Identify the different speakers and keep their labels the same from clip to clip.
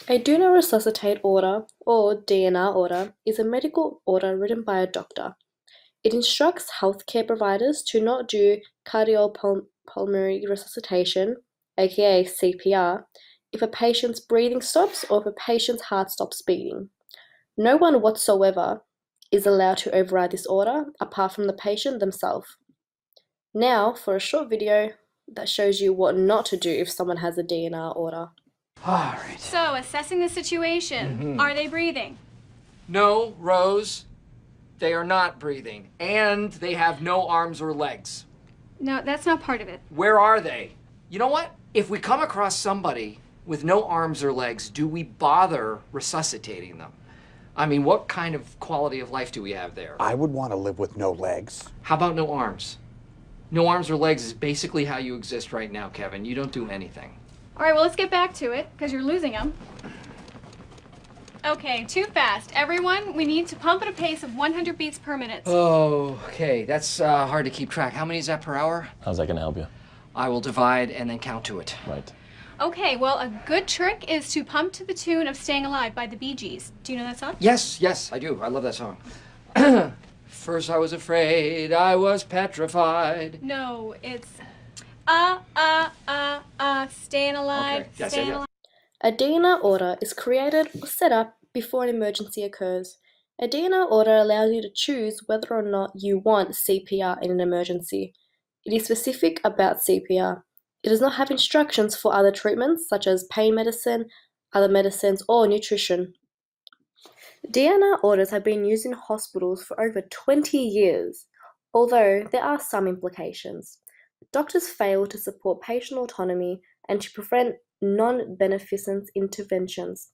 Speaker 1: A do not resuscitate order, or DNR order, is a medical order written by a doctor. It instructs healthcare providers to not do cardiopulmonary resuscitation, aka CPR, if a patient's breathing stops or if a patient's heart stops beating. No one whatsoever is allowed to override this order apart from the patient themselves. Now for a short video that shows you what not to do if someone has a DNR order.
Speaker 2: Alright.
Speaker 3: So, assessing the situation, are they breathing?
Speaker 2: No, Rose, they are not breathing. And they have no arms or legs.
Speaker 3: No, that's not part of it.
Speaker 2: Where are they? You know what? If we come across somebody with no arms or legs, do we bother resuscitating them? I mean, what kind of quality of life do we have there?
Speaker 4: I would want to live with no legs.
Speaker 2: How about no arms? No arms or legs is basically how you exist right now, Kevin. You don't do anything.
Speaker 3: All right, well, let's get back to it, because you're losing them. Okay, too fast. Everyone, we need to pump at a pace of 100 beats per minute.
Speaker 2: Oh, okay. That's hard to keep track. How many is that per hour?
Speaker 5: How's that gonna help you?
Speaker 2: I will divide and then count to it.
Speaker 5: Right.
Speaker 3: Okay, well, a good trick is to pump to the tune of Staying Alive by the Bee Gees. Do you know that song?
Speaker 2: Yes, I do. I love that song. First I was afraid, I was petrified.
Speaker 3: No, it's Staying Alive,
Speaker 2: Okay. Yes,
Speaker 3: Staying
Speaker 2: yeah.
Speaker 3: Alive.
Speaker 1: A DNR order is created or set up before an emergency occurs. A DNR order allows you to choose whether or not you want CPR in an emergency. It is specific about CPR. It does not have instructions for other treatments such as pain medicine, other medicines, or nutrition. DNR orders have been used in hospitals for over 20 years, although there are some implications. Doctors fail to support patient autonomy and to prevent non-beneficent interventions.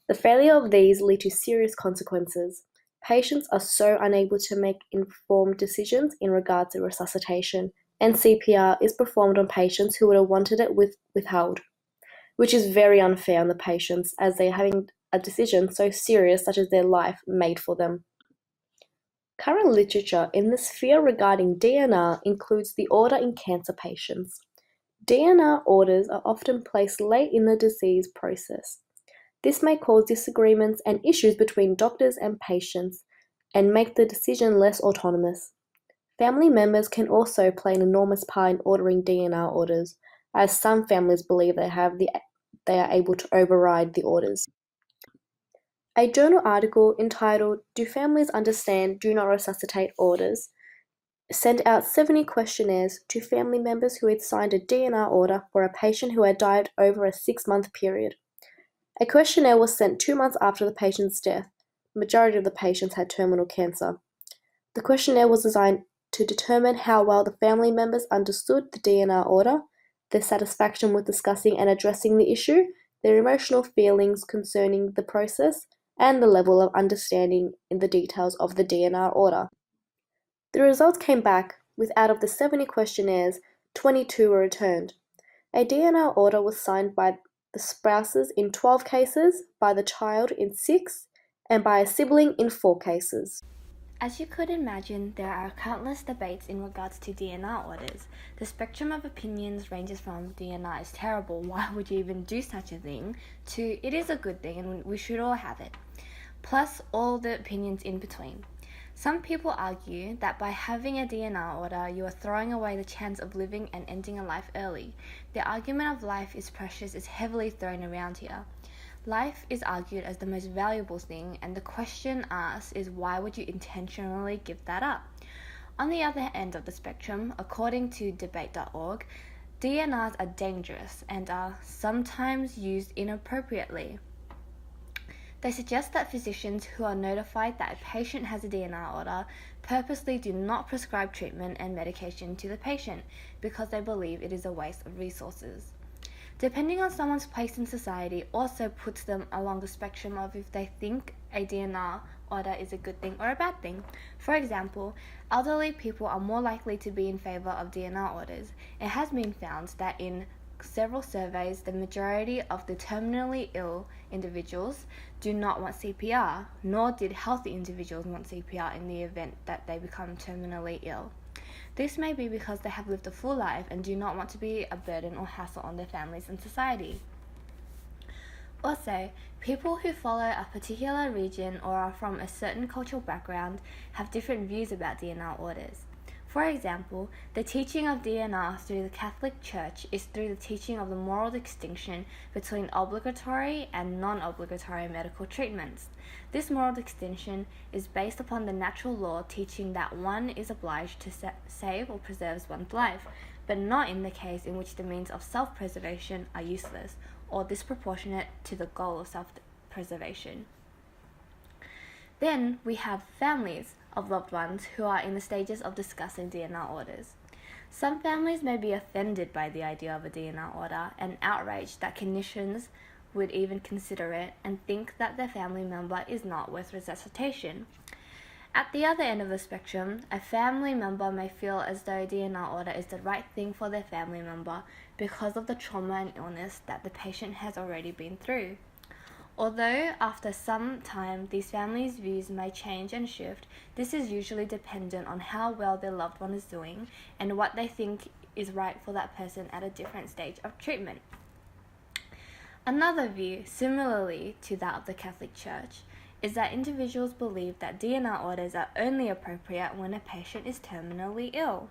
Speaker 1: The failure of these lead to serious consequences. Patients are so unable to make informed decisions in regards to resuscitation, and CPR is performed on patients who would have wanted it withheld, which is very unfair on the patients as they are having a decision so serious such as their life made for them. Current literature in the sphere regarding DNR includes the order in cancer patients. DNR orders are often placed late in the disease process. This may cause disagreements and issues between doctors and patients and make the decision less autonomous. Family members can also play an enormous part in ordering DNR orders, as some families believe they are able to override the orders. A journal article entitled "Do Families Understand Do Not Resuscitate Orders?" sent out 70 questionnaires to family members who had signed a DNR order for a patient who had died over a 6-month period. A questionnaire was sent 2 months after the patient's death. The majority of the patients had terminal cancer. The questionnaire was designed to determine how well the family members understood the DNR order, their satisfaction with discussing and addressing the issue, their emotional feelings concerning the process, and the level of understanding in the details of the DNR order. The results came back with out of the 70 questionnaires, 22 were returned. A DNR order was signed by the spouses in 12 cases, by the child in 6, and by a sibling in 4 cases.
Speaker 6: As you could imagine, there are countless debates in regards to DNR orders. The spectrum of opinions ranges from DNR is terrible, why would you even do such a thing, to it is a good thing and we should all have it, plus all the opinions in between. Some people argue that by having a DNR order, you are throwing away the chance of living and ending a life early. The argument of life is precious is heavily thrown around here. Life is argued as the most valuable thing, and the question asked is why would you intentionally give that up? On the other end of the spectrum, according to debate.org, DNRs are dangerous and are sometimes used inappropriately. They suggest that physicians who are notified that a patient has a DNR order purposely do not prescribe treatment and medication to the patient because they believe it is a waste of resources. Depending on someone's place in society also puts them along the spectrum of if they think a DNR order is a good thing or a bad thing. For example, elderly people are more likely to be in favor of DNR orders. It has been found that in several surveys, the majority of the terminally ill individuals do not want CPR, nor did healthy individuals want CPR in the event that they become terminally ill. This may be because they have lived a full life and do not want to be a burden or hassle on their families and society. Also, people who follow a particular region or are from a certain cultural background have different views about DNR orders. For example, the teaching of DNR through the Catholic Church is through the teaching of the moral distinction between obligatory and non-obligatory medical treatments. This moral distinction is based upon the natural law teaching that one is obliged to save or preserve one's life, but not in the case in which the means of self-preservation are useless or disproportionate to the goal of self-preservation. Then we have families of loved ones who are in the stages of discussing DNR orders. Some families may be offended by the idea of a DNR order and outraged that clinicians would even consider it and think that their family member is not worth resuscitation. At the other end of the spectrum, a family member may feel as though a DNR order is the right thing for their family member because of the trauma and illness that the patient has already been through. Although after some time these families' views may change and shift, this is usually dependent on how well their loved one is doing and what they think is right for that person at a different stage of treatment. Another view, similarly to that of the Catholic Church, is that individuals believe that DNR orders are only appropriate when a patient is terminally ill.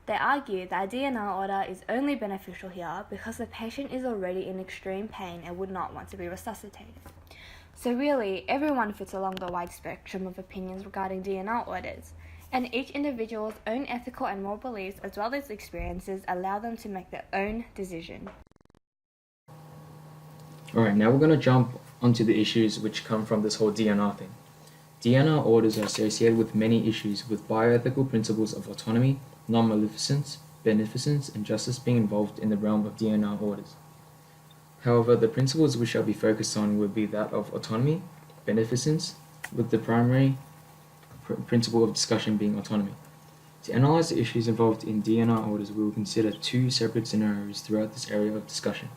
Speaker 6: They argue that a DNR order is only beneficial here because the patient is already in extreme pain and would not want to be resuscitated. So really, everyone fits along the wide spectrum of opinions regarding DNR orders, and each individual's own ethical and moral beliefs as well as experiences allow them to make their own decision.
Speaker 5: Alright, now we're going to jump onto the issues which come from this whole DNR thing. DNR orders are associated with many issues with bioethical principles of autonomy, non-maleficence, beneficence, and justice being involved in the realm of DNR orders. However, the principles which shall be focused on will be that of autonomy, beneficence, with the primary principle of discussion being autonomy. To analyze the issues involved in DNR orders, we will consider two separate scenarios throughout this area of discussion.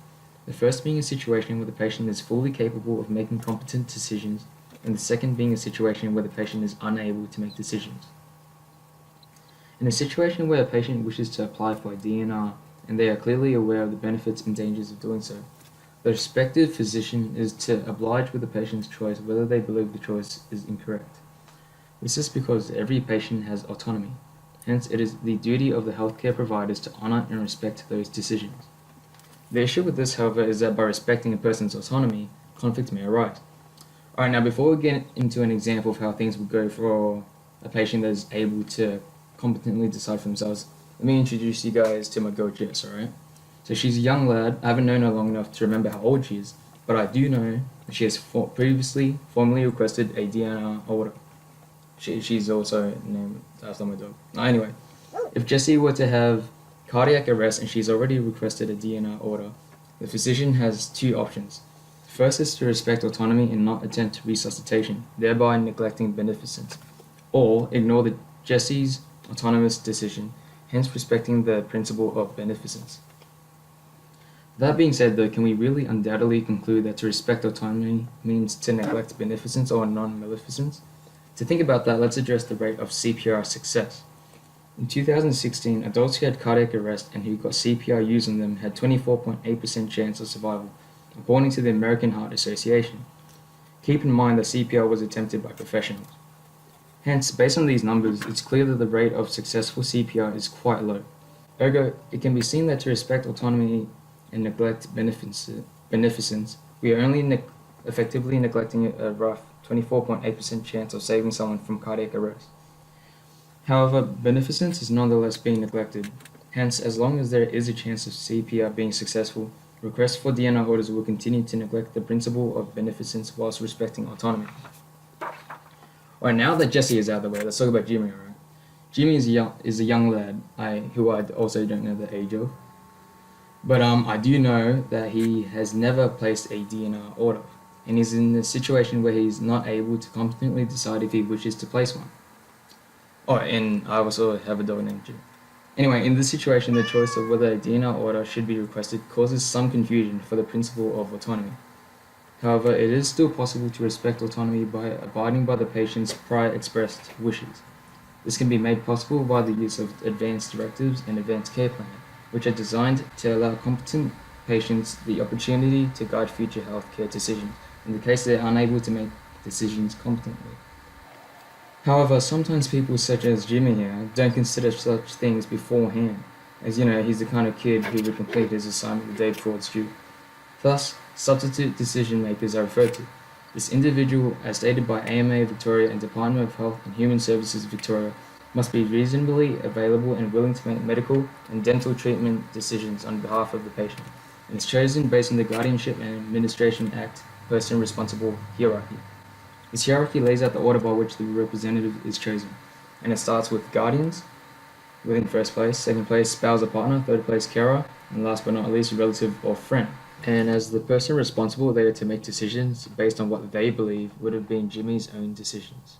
Speaker 5: The first being a situation where the patient is fully capable of making competent decisions, and the second being a situation where the patient is unable to make decisions. In a situation where a patient wishes to apply for a DNR and they are clearly aware of the benefits and dangers of doing so, the respective physician is to oblige with the patient's choice whether they believe the choice is incorrect. This is because every patient has autonomy, hence it is the duty of the healthcare providers to honor and respect those decisions. The issue with this, however, is that by respecting a person's autonomy, conflict may arise. Alright, now before we get into an example of how things would go for a patient that is able to competently decide for themselves, let me introduce you guys to my girl Jess, alright? So she's a young lad. I haven't known her long enough to remember how old she is, but I do know that she has previously formally requested a DNR order. She's also named after my dog. Anyway, if Jessie were to have cardiac arrest and she's already requested a DNR order, the physician has two options. The first is to respect autonomy and not attempt resuscitation, thereby neglecting beneficence, or ignore Jessie's autonomous decision, hence respecting the principle of beneficence. That being said though, can we really undoubtedly conclude that to respect autonomy means to neglect beneficence or non-maleficence? To think about that, let's address the rate of CPR success. In 2016, adults who had cardiac arrest and who got CPR used on them had 24.8% chance of survival, according to the American Heart Association. Keep in mind that CPR was attempted by professionals. Hence, based on these numbers, it's clear that the rate of successful CPR is quite low. Ergo, it can be seen that to respect autonomy and neglect beneficence, we are only effectively neglecting a rough 24.8% chance of saving someone from cardiac arrest. However, beneficence is nonetheless being neglected. Hence, as long as there is a chance of CPR being successful, requests for DNR orders will continue to neglect the principle of beneficence whilst respecting autonomy. Alright, now that Jessie is out of the way, let's talk about Jimmy, alright? Jimmy is a young lad who I also don't know the age of. But I do know that he has never placed a DNR order, and he's in a situation where he's not able to competently decide if he wishes to place one. Oh, and I also have a dog named Jim. Anyway, in this situation, the choice of whether a DNR order should be requested causes some confusion for the principle of autonomy. However, it is still possible to respect autonomy by abiding by the patient's prior expressed wishes. This can be made possible by the use of advanced directives and advanced care plan, which are designed to allow competent patients the opportunity to guide future healthcare decisions in the case they're unable to make decisions competently. However, sometimes people such as Jimmy here don't consider such things beforehand, as he's the kind of kid who would complete his assignment the day before it's due. Thus, substitute decision makers are referred to. This individual, as stated by AMA Victoria and Department of Health and Human Services Victoria, must be reasonably available and willing to make medical and dental treatment decisions on behalf of the patient, and is chosen based on the Guardianship and Administration Act person responsible hierarchy. This hierarchy lays out the order by which the representative is chosen, and it starts with guardians, within first place, second place spouse or partner, third place carer, and last but not least relative or friend. And as the person responsible, they are to make decisions based on what they believe would have been Jimmy's own decisions.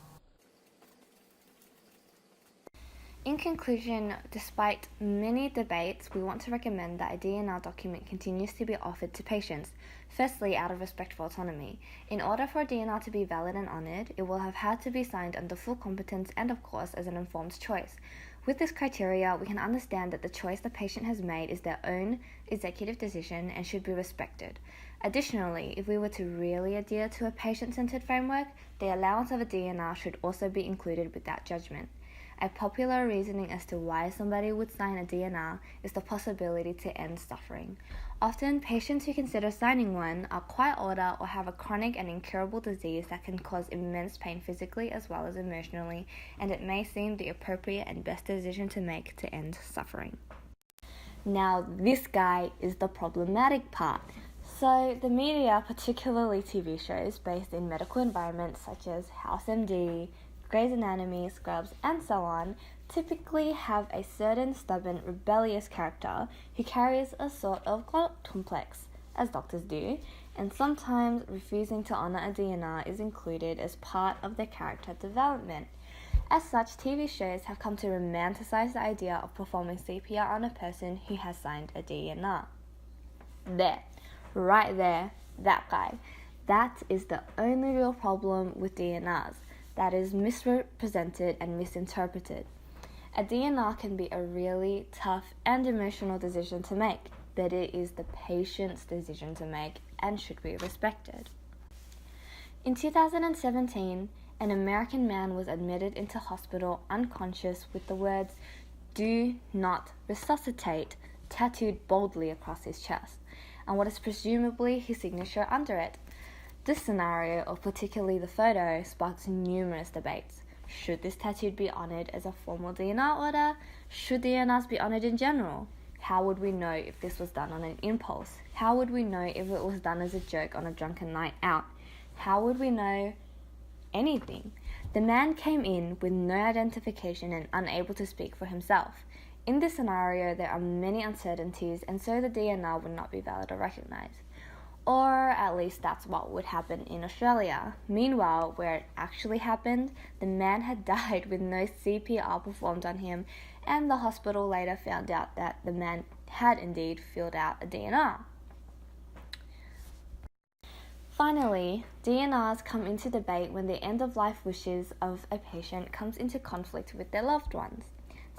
Speaker 6: In conclusion, despite many debates, we want to recommend that a DNR document continues to be offered to patients, firstly out of respect for autonomy. In order for a DNR to be valid and honoured, it will have had to be signed under full competence and of course as an informed choice. With this criteria, we can understand that the choice the patient has made is their own executive decision and should be respected. Additionally, if we were to really adhere to a patient-centred framework, the allowance of a DNR should also be included with that judgment. A popular reasoning as to why somebody would sign a DNR is the possibility to end suffering. Often, patients who consider signing one are quite older or have a chronic and incurable disease that can cause immense pain physically as well as emotionally, and it may seem the appropriate and best decision to make to end suffering. Now, this guy is the problematic part. So, the media, particularly TV shows based in medical environments such as House MD, Grey's Anatomy, Scrubs, and so on, typically have a certain stubborn, rebellious character who carries a sort of God complex, as doctors do, and sometimes refusing to honour a DNR is included as part of their character development. As such, TV shows have come to romanticize the idea of performing CPR on a person who has signed a DNR. There, right there, that guy. That is the only real problem with DNRs. That is misrepresented and misinterpreted. A DNR can be a really tough and emotional decision to make, but it is the patient's decision to make and should be respected. In 2017, an American man was admitted into hospital unconscious with the words, "Do not resuscitate," tattooed boldly across his chest, and what is presumably his signature under it. This scenario, or particularly the photo, sparked numerous debates. Should this tattoo be honoured as a formal DNR order? Should DNRs be honoured in general? How would we know if this was done on an impulse? How would we know if it was done as a joke on a drunken night out? How would we know anything? The man came in with no identification and unable to speak for himself. In this scenario, there are many uncertainties, and so the DNR would not be valid or recognised. Or at least that's what would happen in Australia. Meanwhile, where it actually happened, the man had died with no CPR performed on him, and the hospital later found out that the man had indeed filled out a DNR. Finally, DNRs come into debate when the end-of-life wishes of a patient comes into conflict with their loved ones.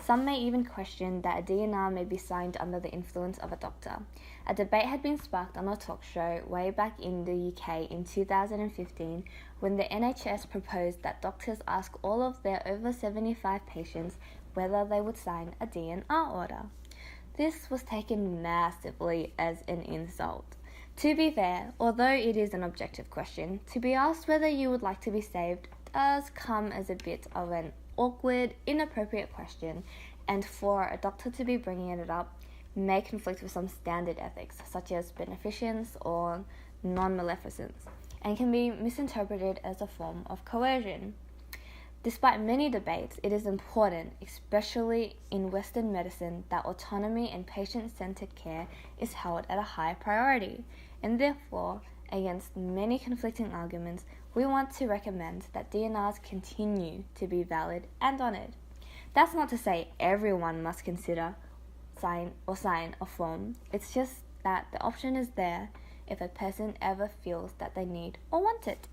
Speaker 6: Some may even question that a DNR may be signed under the influence of a doctor. A debate had been sparked on a talk show way back in the UK in 2015 when the NHS proposed that doctors ask all of their over 75 patients whether they would sign a DNR order. This was taken massively as an insult. To be fair, although it is an objective question, to be asked whether you would like to be saved does come as a bit of an awkward, inappropriate question, and for a doctor to be bringing it up may conflict with some standard ethics, such as beneficence or non-maleficence, and can be misinterpreted as a form of coercion. Despite many debates, it is important, especially in Western medicine, that autonomy and patient-centered care is held at a high priority, and therefore, against many conflicting arguments, we want to recommend that DNRs continue to be valid and honoured. That's not to say everyone must sign a form. It's just that the option is there if a person ever feels that they need or want it.